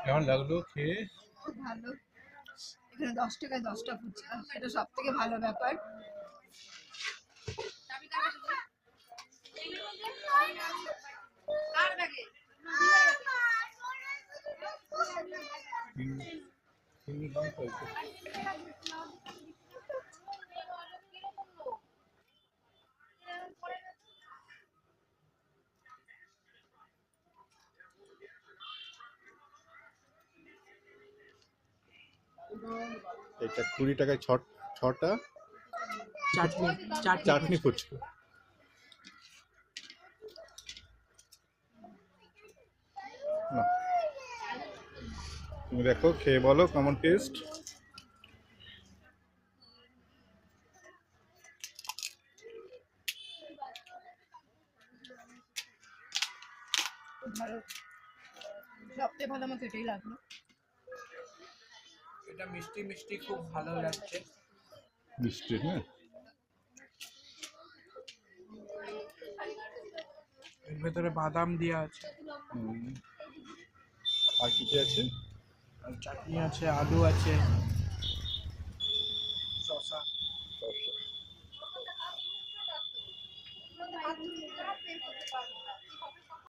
কেমন লাগলো খেয়ে? খুব ভালো। এখানে 10 টাকায় 10টা ফুচকা, সেটা সব থেকে ভালো ব্যাপার। এটা 20 টাকায় ছটা চাটনি ফুচকা। না, তুমি দেখো খেয়ে বলো কেমন টেস্ট। ভালো, সবচেয়ে ভালো আমাকে এটাই লাগলো। এটা মিষ্টি মিষ্টি খুব ভালো লাগছে। মিষ্টি, হ্যাঁ। এর ভেতরে বাদাম দেওয়া আছে, আর কি কি আছে? আর চাটনি আছে, আলু আছে।